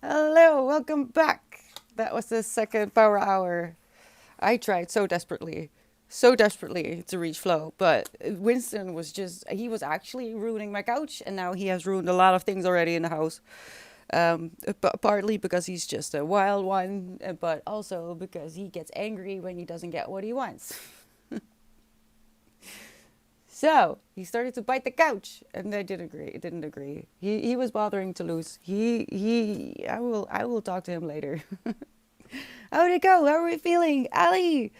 Hello, welcome back. That was the second power hour. I tried so desperately to reach flow, but Winston was he was actually ruining my couch, and now he has ruined a lot of things already in the house. Partly because he's just a wild one, but also because he gets angry when he doesn't get what he wants. So he started to bite the couch, and I didn't agree. He was bothering to lose. I will talk to him later. How did it go? How are we feeling, Ali?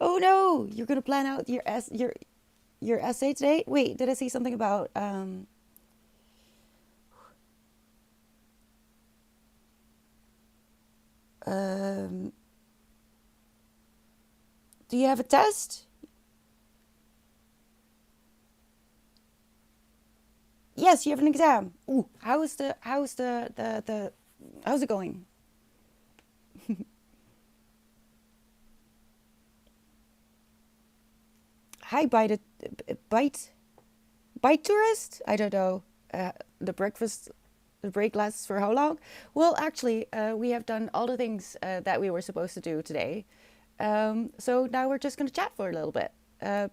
Oh no, you're gonna plan out your essay today. Wait, did I see something about um? Do you have a test? Yes, you have an exam. Ooh, how's it going? Hi, bite bite tourist. I don't know. The breakfast, the break lasts for how long? Well, actually, we have done all the things that we were supposed to do today. So now we're just gonna chat for a little bit.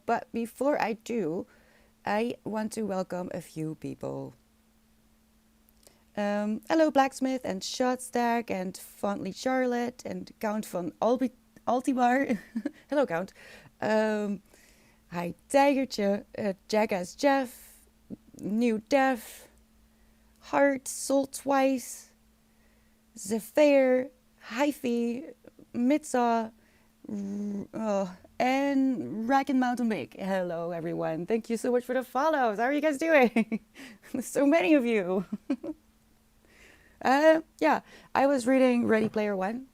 But before I do, I want to welcome a few people. Hello, Blacksmith and Shotstack and Fondly Charlotte and Count von Altibar. Hello, Count. Um, Hi, Tigertje, Jackass Jeff, New Dev, Heart, Soul Twice, Zephyr, Hyphy, Mitza, and Rack and Mountain Bake. Hello, everyone. Thank you so much for the follows. How are you guys doing? There's so many of you. Yeah, I was reading Ready Player One.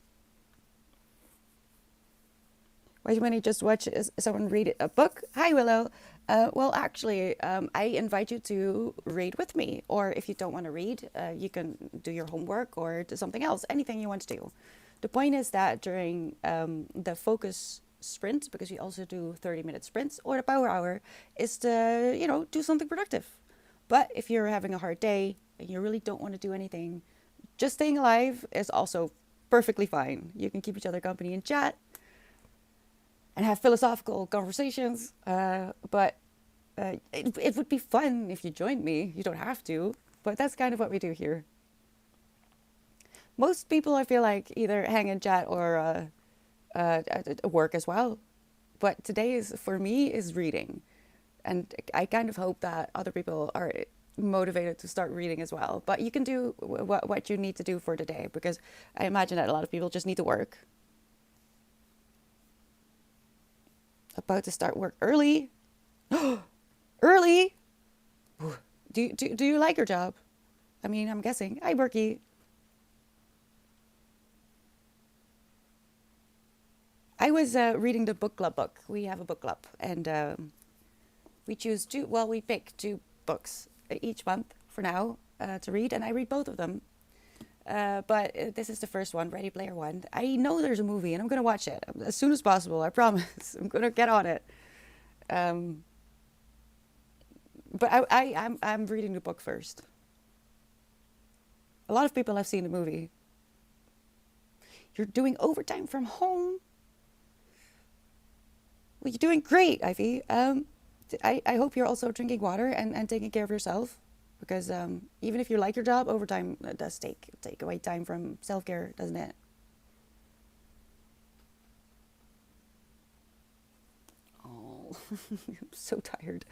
Why do you just watch someone read a book? Hi, Willow. Well, actually, I invite you to read with me. Or if you don't want to read, you can do your homework or do something else, anything you want to do. The point is that during the focus sprint, because we also do 30-minute sprints, or the power hour, is to, do something productive. But if you're having a hard day and you really don't want to do anything, just staying alive is also perfectly fine. You can keep each other company in chat and have philosophical conversations. But it would be fun if you joined me. You don't have to, but that's kind of what we do here. Most people, I feel like, either hang in chat or work as well. But today is, for me, is reading. And I kind of hope that other people are motivated to start reading as well. But you can do what you need to do for today, because I imagine that a lot of people just need to work. About to start work early. Early? Do you like your job? I mean, I'm guessing. Hi, Berkey. I was reading the book club book. We have a book club, and we pick two books each month for now to read, and I read both of them. But this is the first one, Ready Player One. I know there's a movie, and I'm gonna watch it as soon as possible. I promise. I'm gonna get on it. But I'm reading the book first. A lot of people have seen the movie. You're doing overtime from home. Well, you're doing great, Ivy. I hope you're also drinking water and taking care of yourself, because even if you like your job, overtime does take away time from self-care, doesn't it? Oh, I'm so tired.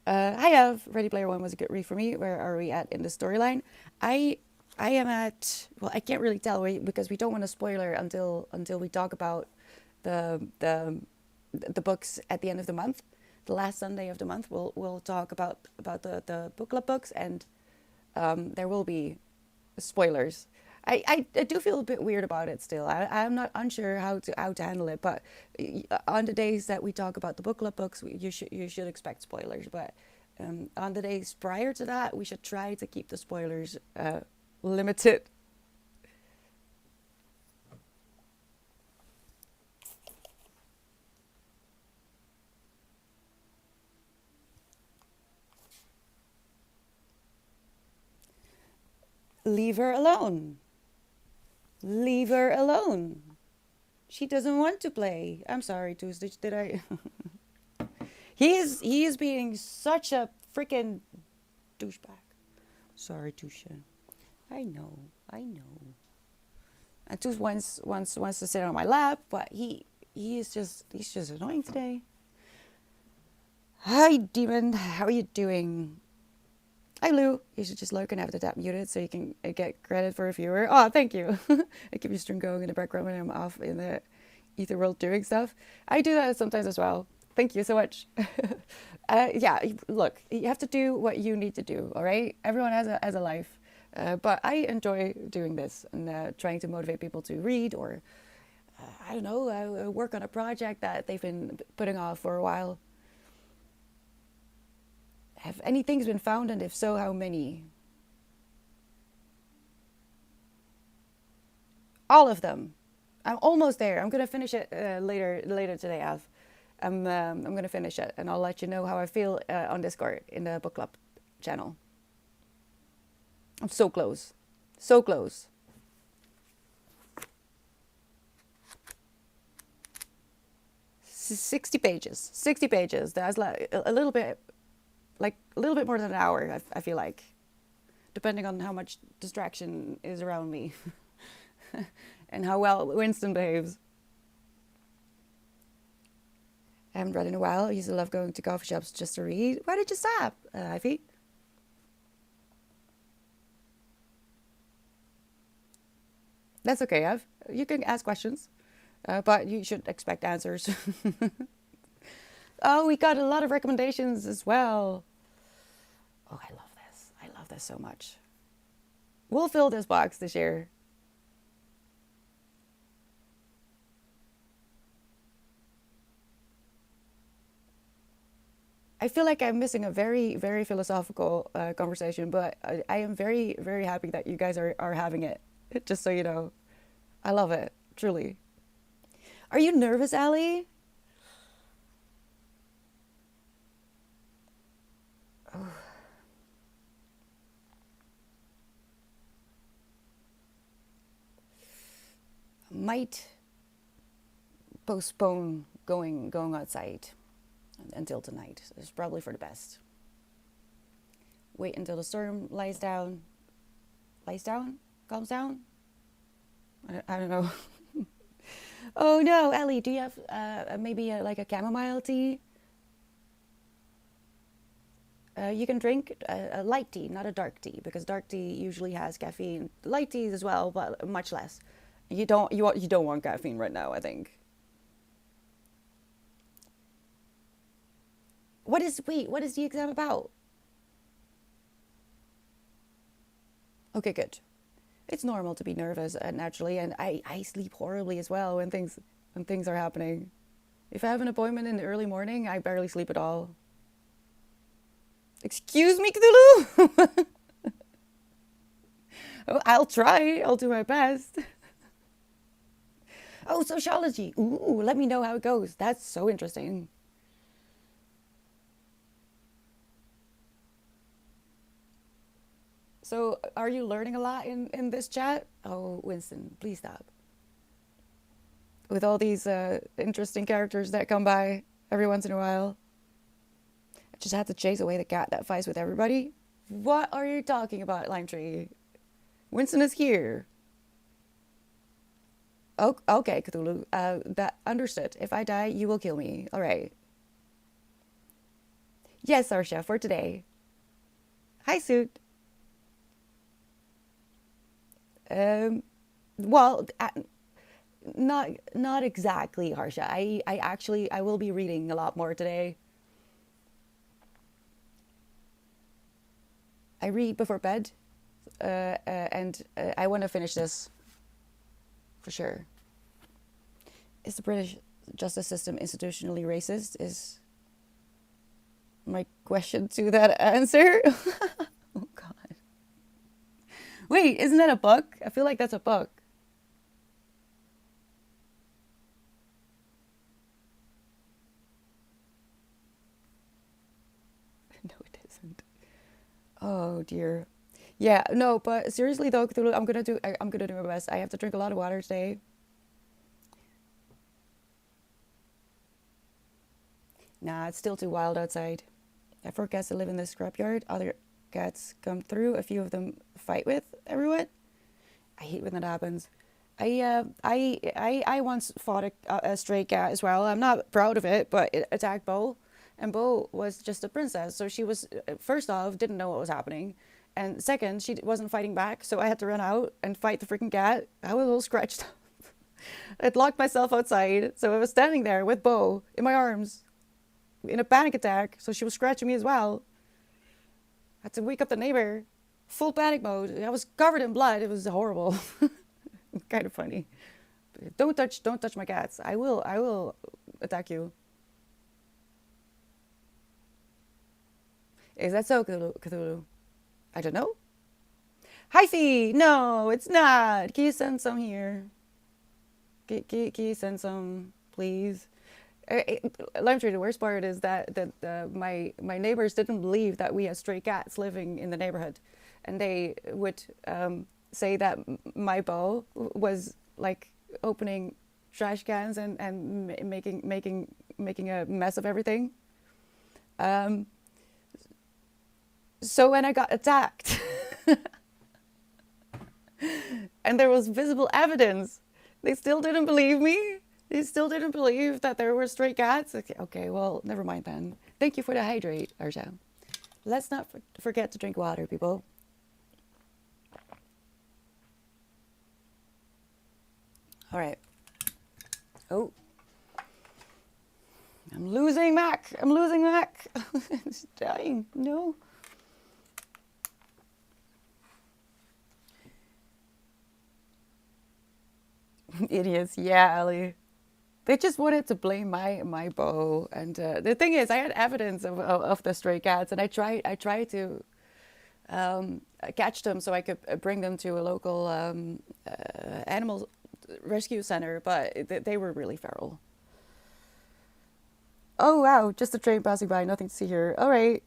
Hi, Ev. Ready Player One was a good read for me. Where are we at in the storyline? I am at, well, I can't really tell because we don't want to spoiler until we talk about the the books at the end of the month. The last Sunday of the month, we'll talk about the book club books, and there will be spoilers. I do feel a bit weird about it still. I'm not unsure how to handle it, but on the days that we talk about the book club books, you should expect spoilers. But on the days prior to that, we should try to keep the spoilers limited. Leave her alone. Leave her alone. She doesn't want to play. I'm sorry, Tuesday. Did I? He is being such a freaking douchebag. Sorry, Tusha. I know. I know. And Tush wants to sit on my lap, but he's just annoying today. Hi, demon. How are you doing? Hi, Lou. You should just look and have the tab muted so you can get credit for a viewer. Oh, thank you. I keep your stream going in the background when I'm off in the ether world doing stuff. I do that sometimes as well. Thank you so much. Yeah, look, you have to do what you need to do, all right? Everyone has a life. But I enjoy doing this and trying to motivate people to read or, I don't know, work on a project that they've been putting off for a while. Have anything's been found, and if so, how many? All of them. I'm almost there. I'm gonna finish it later today, Av. I'm gonna finish it, and I'll let you know how I feel on Discord in the book club channel. I'm so close, so close. 60 pages. 60 pages. That's like a little bit. Like a little bit more than an hour, I feel like, depending on how much distraction is around me and how well Winston behaves. I haven't read in a while. I used to love going to coffee shops just to read. Why did you stop, Ivy? That's okay, Ev. You can ask questions, but you should expect answers. Oh, we got a lot of recommendations as well. Oh, I love this. I love this so much. We'll fill this box this year. I feel like I'm missing a very, very philosophical conversation, but I am very, very happy that you guys are having it. Just so you know. I love it, truly. Are you nervous, Allie? Might postpone going outside until tonight. It's probably for the best. Wait until the storm lies down. Lies down? Calms down? I don't know. Oh no, Ellie, do you have maybe like a chamomile tea? You can drink a light tea, not a dark tea, because dark tea usually has caffeine. Light teas as well, but much less. You don't want caffeine right now, I think. What is the exam about? Okay, good. It's normal to be nervous naturally, and I sleep horribly as well when things are happening. If I have an appointment in the early morning, I barely sleep at all. Excuse me, Cthulhu? Oh, I'll try. I'll do my best. Oh, sociology. Ooh, let me know how it goes. That's so interesting. So, are you learning a lot in this chat? Oh, Winston, please stop. With all these interesting characters that come by every once in a while. I just had to chase away the cat that fights with everybody. What are you talking about, Lime Tree? Winston is here. Oh, okay, Cthulhu. That understood. If I die, you will kill me. All right. Yes, Sarsha, for today. Hi, Suit. Um, well, Not exactly, Harsha. I will be reading a lot more today. I read before bed, and I want to finish this for sure. Is the British justice system institutionally racist? Is my question to that answer. Oh God. Wait, isn't that a book? I feel like that's a book. No, it isn't. Oh dear. Yeah, no, but seriously though, Cthulhu, I'm gonna do my best. I have to drink a lot of water today. Nah, it's still too wild outside. I have 4 cats that live in this scrapyard. Other cats come through. A few of them fight with everyone. I hate when that happens. I once fought a stray cat as well. I'm not proud of it, but it attacked Bo, and Bo was just a princess, so she was first off didn't know what was happening, and second she wasn't fighting back, so I had to run out and fight the freaking cat. I was all scratched up. I'd locked myself outside, so I was standing there with Bo in my arms, in a panic attack. So she was scratching me as well. I had to wake up the neighbor. Full panic mode. I was covered in blood. It was horrible. Kind of funny. Don't touch my cats. I will attack you. Is that so, Cthulhu? I don't know. Hyphy! No, it's not. Can you send some here? Can you send some, please? Lime tree, the worst part is that my neighbors didn't believe that we had stray cats living in the neighborhood, and they would say that my Bo was like opening trash cans and making a mess of everything. Um, so when I got attacked, and there was visible evidence, they still didn't believe me. They still didn't believe that there were stray cats. Okay, well, never mind then. Thank you for the hydrate, Arja. Let's not forget to drink water, people. All right. Oh. I'm losing Mac. I'm losing Mac. It's dying. No. Idiots. Yeah, Ellie. They just wanted to blame my Bo, and the thing is, I had evidence of the stray cats, and I tried to catch them so I could bring them to a local animal rescue center, but they were really feral. Oh wow, just a train passing by, nothing to see here. All right.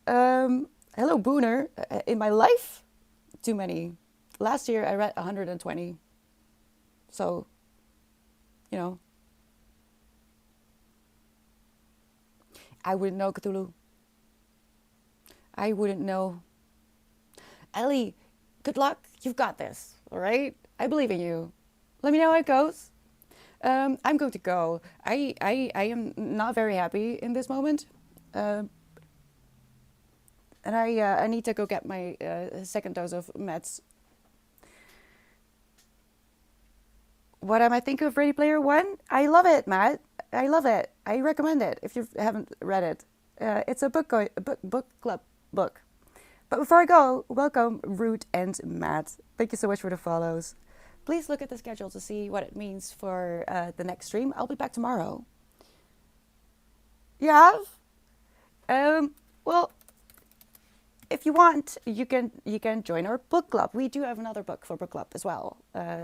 Hello, Booner. In my life, too many. Last year I read 120. So, you know, I wouldn't know, Cthulhu. I wouldn't know. Ellie, good luck. You've got this, all right? I believe in you. Let me know how it goes. I'm going to go. I am not very happy in this moment. And I need to go get my second dose of meds. What am I thinking of Ready Player One? I love it, Matt. I love it. I recommend it if you haven't read it. It's a book club book. But before I go, welcome Root and Matt. Thank you so much for the follows. Please look at the schedule to see what it means for the next stream. I'll be back tomorrow. You have? Well, if you want, you can join our book club. We do have another book for book club as well.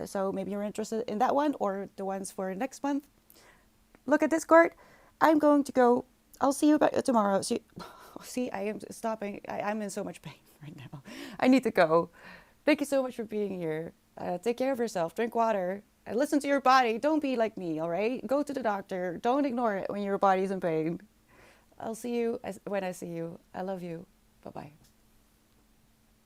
So maybe you're interested in that one or the ones for next month. Look at Discord. I'm going to go. I'll see you back tomorrow. See, I am stopping. I'm in so much pain right now. I need to go. Thank you so much for being here. Take care of yourself. Drink water. And listen to your body. Don't be like me, all right? Go to the doctor. Don't ignore it when your body's in pain. I'll see you when I see you. I love you. Bye-bye.